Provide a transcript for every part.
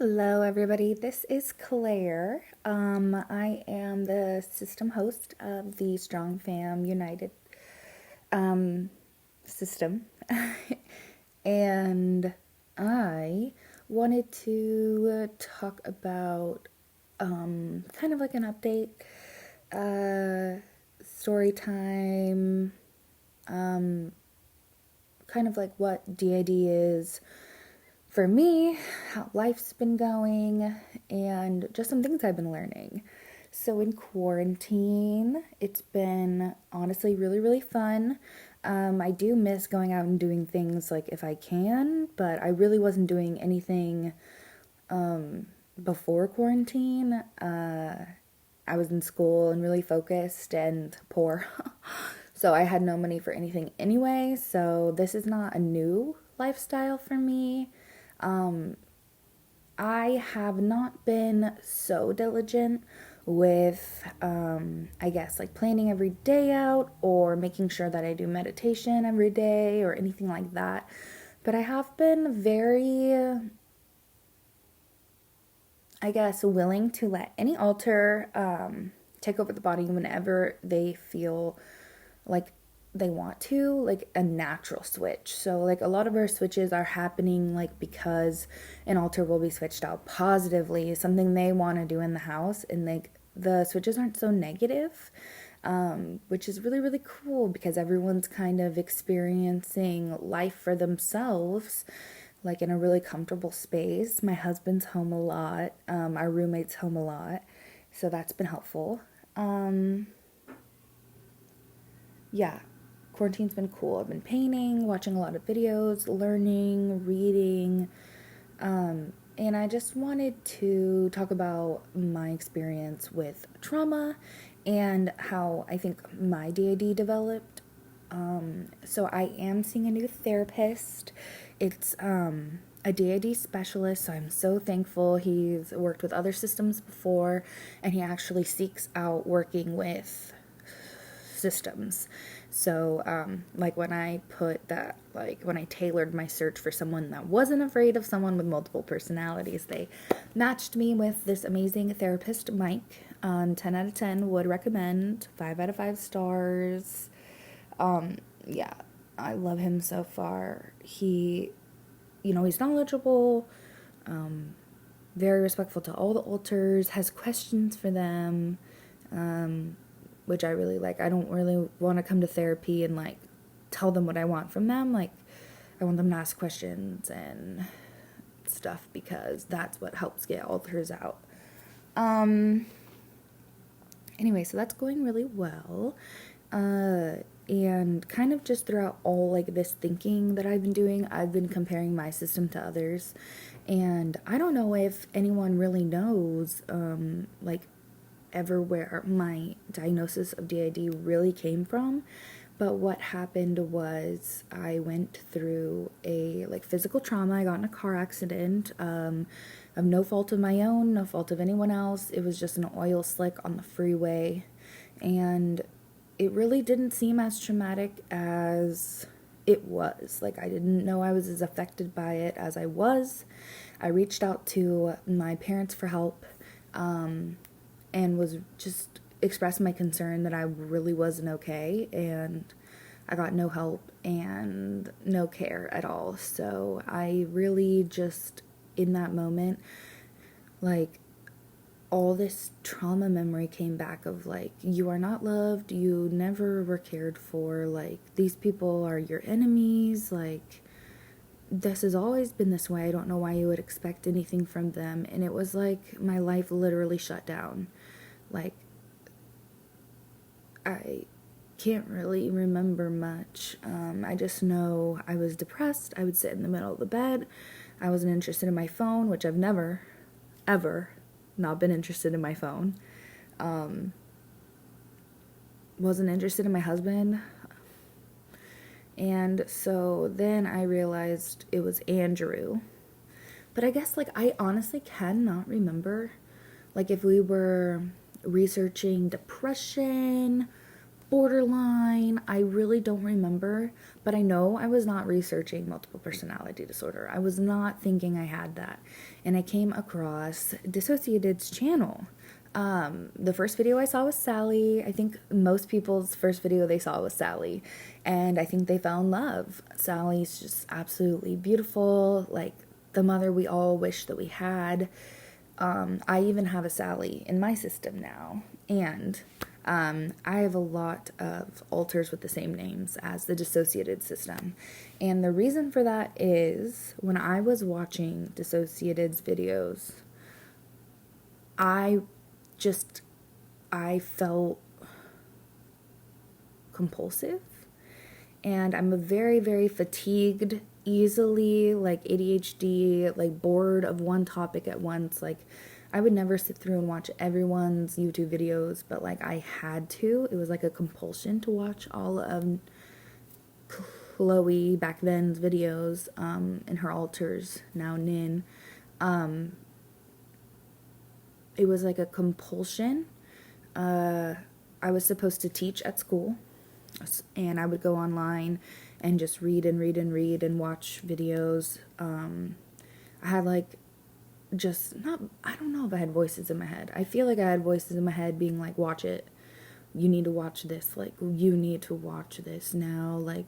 Hello, everybody. This is Claire. I am the system host of the Strong Fam United system, and I wanted to talk about kind of like an update, story time, kind of like what DID is for me, how life's been going, and just some things I've been learning. So, in quarantine, it's been honestly really, really fun. I do miss going out and doing things like if I can, but I really wasn't doing anything before quarantine. I was in school and really focused and poor. So I had no money for anything anyway. So this is not a new lifestyle for me. I have not been so diligent with, I guess, like planning every day out or making sure that I do meditation every day or anything like that. But I have been very, I guess, willing to let any altar take over the body whenever they feel like they want to, like a natural switch. So like a lot of our switches are happening like because an altar will be switched out positively, something they want to do in the house, and like the switches aren't so negative, which is really really cool because everyone's kind of experiencing life for themselves, like in a really comfortable space. My husband's home a lot, our roommate's home a lot, so that's been helpful. Yeah, quarantine's been cool. I've been painting, watching a lot of videos, learning, reading, and I just wanted to talk about my experience with trauma and how I think my DID developed. So I am seeing a new therapist. It's a DID specialist, so I'm so thankful. He's worked with other systems before, and he actually seeks out working with systems. So, like when I put that, like when I tailored my search for someone that wasn't afraid of someone with multiple personalities, they matched me with this amazing therapist, Mike. 10 out of 10 would recommend, 5 out of 5 stars. Yeah, I love him so far. He's knowledgeable, very respectful to all the altars, has questions for them, which I really like. I don't really want to come to therapy and like tell them what I want from them. Like, I want them to ask questions and stuff because that's what helps get altars out. Anyway, so that's going really well. And kind of just throughout all like this thinking that I've been doing, I've been comparing my system to others. And I don't know if anyone really knows, like ever where my diagnosis of DID really came from. But what happened was I went through a like physical trauma. I got in a car accident, of no fault of my own, no fault of anyone else. It was just an oil slick on the freeway, and it really didn't seem as traumatic as it was. Like, I didn't know I was as affected by it as I was. I reached out to my parents for help, and was just expressing my concern that I really wasn't okay, and I got no help and no care at all. So I really just, in that moment, like, all this trauma memory came back of like, you are not loved, you never were cared for, like these people are your enemies, like this has always been this way. I don't know why you would expect anything from them. And it was like my life literally shut down. Like, I can't really remember much. I just know I was depressed. I would sit in the middle of the bed. I wasn't interested in my phone, which I've never, ever not been interested in my phone. Wasn't interested in my husband. And so then I realized it was Andrew. But I guess, like, I honestly cannot remember, like, if we were researching depression borderline. I really don't remember, but I know I was not researching multiple personality disorder. I was not thinking I had that. And I came across Dissociated's channel. The first video I saw was Sally. I think most people's first video they saw was Sally. And I think they fell in love. Sally's just absolutely beautiful, like the mother we all wish that we had. I even have a Sally in my system now. And I have a lot of alters with the same names as the dissociated system. And the reason for that is when I was watching dissociated's videos, I felt compulsive, and I'm a very, very fatigued, easily, like ADHD, like bored of one topic at once. Like I would never sit through and watch everyone's YouTube videos, but like I had to. It was like a compulsion to watch all of Chloe back then's videos, and her alters, now Nin. It was like a compulsion. I was supposed to teach at school, and I would go online and just read and read and read and watch videos. I had like I don't know if I had voices in my head. I feel like I had voices in my head being like, watch it. You need to watch this. Like, you need to watch this now. Like,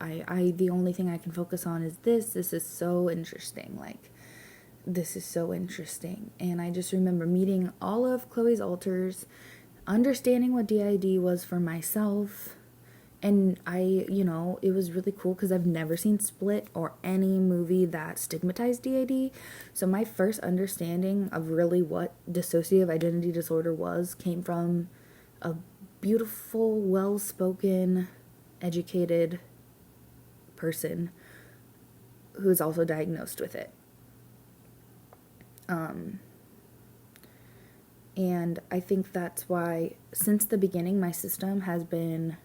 the only thing I can focus on is this. This is so interesting. Like, this is so interesting. And I just remember meeting all of Chloe's alters, understanding what DID was for myself. And it was really cool because I've never seen Split or any movie that stigmatized DID. So my first understanding of really what dissociative identity disorder was came from a beautiful, well-spoken, educated person who's also diagnosed with it. And I think that's why, since the beginning, my system has been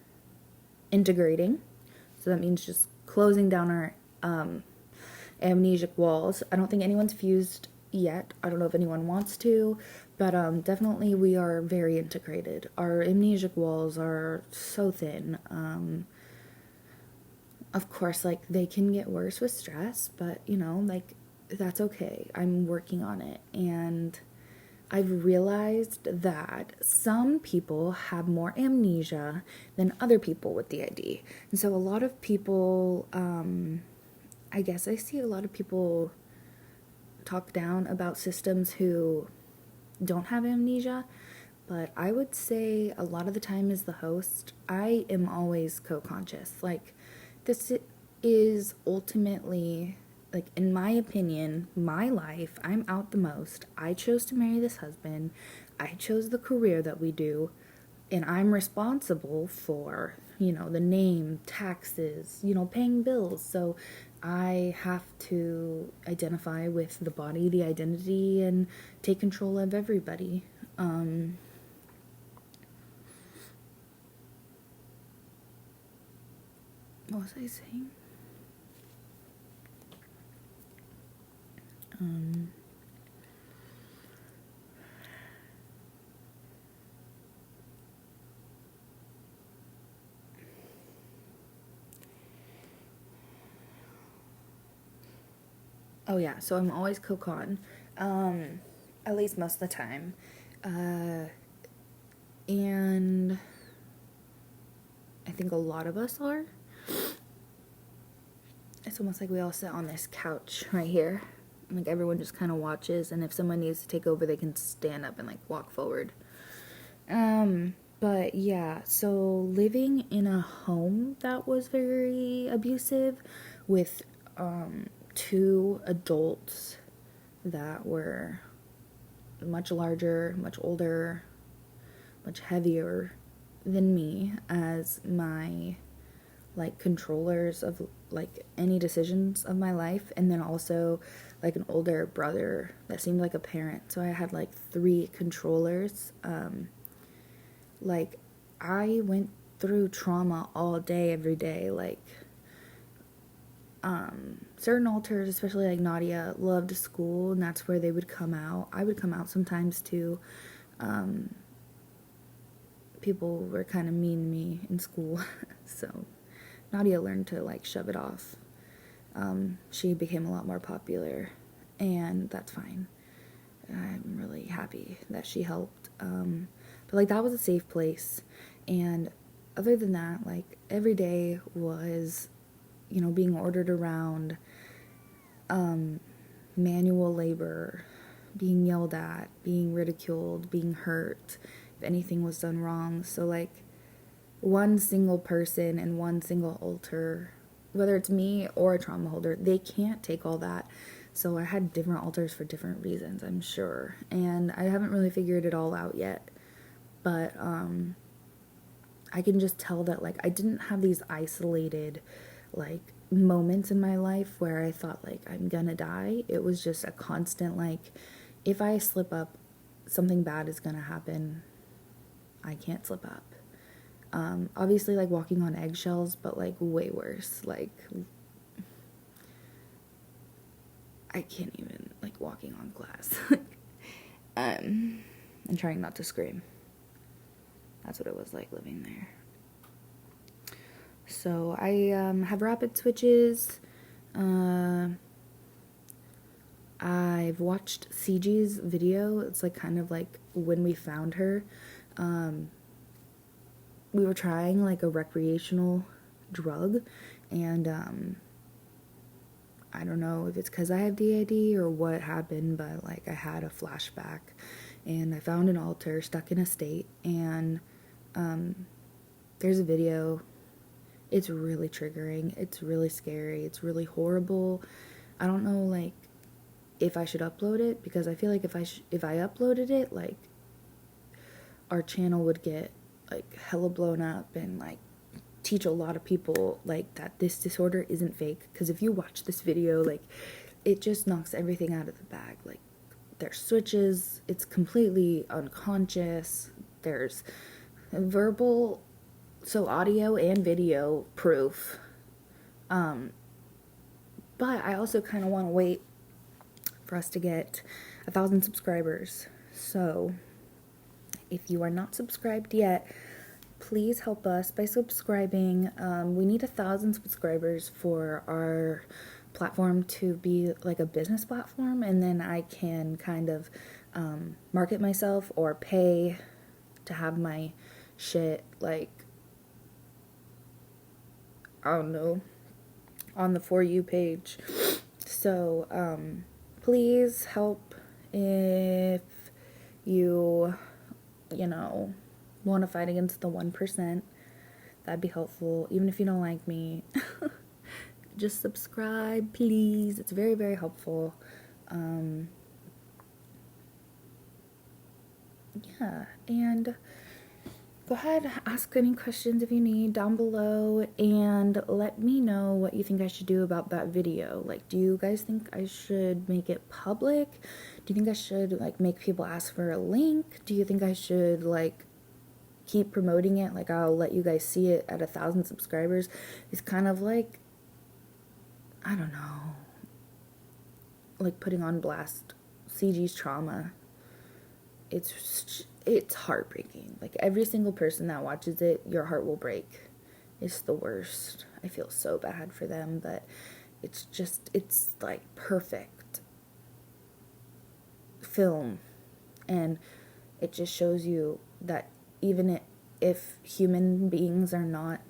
integrating. So that means just closing down our amnesic walls. I don't think anyone's fused yet. I don't know if anyone wants to, but definitely we are very integrated. Our amnesic walls are so thin. Of course, like, they can get worse with stress, but like, that's okay. I'm working on it. And I've realized that some people have more amnesia than other people with DID. And so a lot of people, I guess I see a lot of people talk down about systems who don't have amnesia, but I would say a lot of the time as the host, I am always co-conscious. Like, this is ultimately, like, in my opinion, my life. I'm out the most. I chose to marry this husband. I chose the career that we do, and I'm responsible for, the name, taxes, paying bills. So I have to identify with the body, the identity, and take control of everybody. What was I saying? Oh yeah, so I'm always co-con, at least most of the time, and I think a lot of us are. It's almost like we all sit on this couch right here. Like, everyone just kind of watches, and if someone needs to take over, they can stand up and like walk forward. But yeah, so living in a home that was very abusive with two adults that were much larger, much older, much heavier than me as my like controllers of like any decisions of my life, and then also like an older brother that seemed like a parent. So I had like 3 controllers. Like, I went through trauma all day, every day. Like, certain alters, especially like Nadia, loved school, and that's where they would come out. I would come out sometimes too. people were kind of mean to me in school. So Nadia learned to like shove it off. She became a lot more popular, and that's fine. I'm really happy that she helped. But like that was a safe place. And other than that, like every day was, you know, being ordered around, manual labor, being yelled at, being ridiculed, being hurt if anything was done wrong. So like one single person and one single altar, whether it's me or a trauma holder, they can't take all that. So I had different altars for different reasons, I'm sure. And I haven't really figured it all out yet. But I can just tell that like I didn't have these isolated like moments in my life where I thought like I'm gonna die. It was just a constant like if I slip up, something bad is gonna happen. I can't slip up. Obviously like walking on eggshells, but like way worse. Like I can't even like walking on glass. And trying not to scream. That's what it was like living there. So I have rapid switches. I've watched CG's video. It's like kind of like when we found her. We were trying like a recreational drug, and I don't know if it's because I have DID or what happened, but like I had a flashback, and I found an altar stuck in a state, and there's a video. It's really triggering. It's really scary. It's really horrible. I don't know like if I should upload it, because I feel like if I uploaded it, like our channel would get like hella blown up and like teach a lot of people like that this disorder isn't fake. Because if you watch this video, like it just knocks everything out of the bag. Like there's switches, it's completely unconscious, there's verbal, so audio and video proof. But I also kind of want to wait for us to get 1,000 subscribers. So if you are not subscribed yet, please help us by subscribing. We need 1,000 subscribers for our platform to be like a business platform, and then I can kind of market myself or pay to have my shit like, I don't know, on the For You page. So please help if you know, want to fight against the 1%. That'd be helpful. Even if you don't like me, just subscribe, please. It's very, very helpful. Yeah, and go ahead, ask any questions if you need down below, and let me know what you think I should do about that video. Like, do you guys think I should make it public? Do you think I should, like, make people ask for a link? Do you think I should, like, keep promoting it? Like, I'll let you guys see it at 1,000 subscribers. It's kind of like, I don't know, like putting on blast CG's trauma. It's heartbreaking. Like, every single person that watches it, your heart will break. It's the worst. I feel so bad for them, but it's like perfect film. And it just shows you that even if human beings are not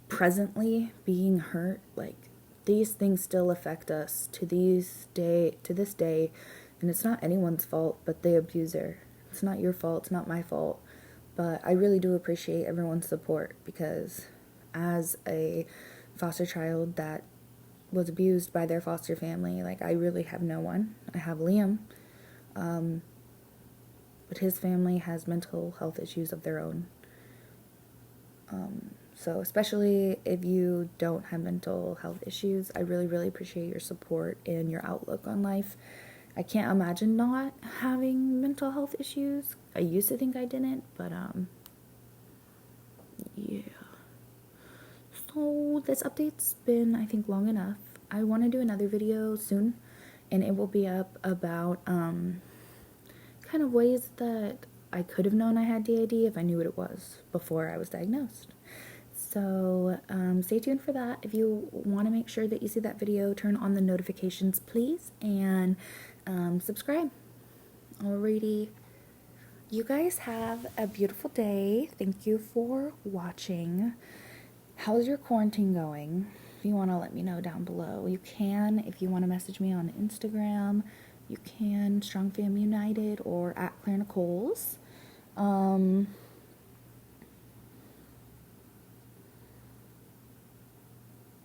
presently being hurt, like, these things still affect us to this day, and it's not anyone's fault but the abuser. It's not your fault, it's not my fault, but I really do appreciate everyone's support, because as a foster child that was abused by their foster family, like, I really have no one. I have Liam, but his family has mental health issues of their own. So especially if you don't have mental health issues, I really, really appreciate your support and your outlook on life. I can't imagine not having mental health issues. I used to think I didn't, but yeah. So this update's been, I think, long enough. I want to do another video soon, and it will be up about kind of ways that I could have known I had DID if I knew what it was before I was diagnosed. So stay tuned for that. If you want to make sure that you see that video, turn on the notifications, please, and subscribe. Alrighty. You guys have a beautiful day. Thank you for watching. How's your quarantine going? If you want to let me know down below, you can. If you want to message me on Instagram, you can. Strong Fam United or at Claire Nicole's.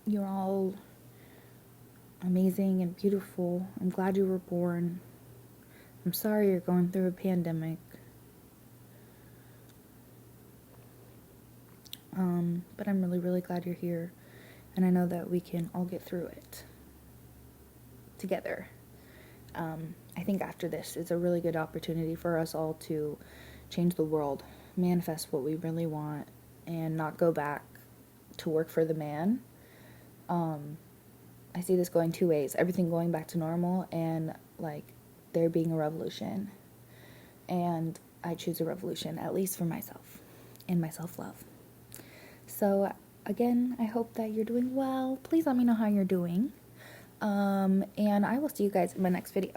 You're all amazing and beautiful. I'm glad you were born. I'm sorry you're going through a pandemic. But I'm really, really glad you're here. And I know that we can all get through it together. I think after this, it's a really good opportunity for us all to change the world, manifest what we really want, and not go back to work for the man. I see this going two ways. Everything going back to normal and, like, there being a revolution. And I choose a revolution, at least for myself and my self-love. So, again, I hope that you're doing well. Please let me know how you're doing. And I will see you guys in my next video.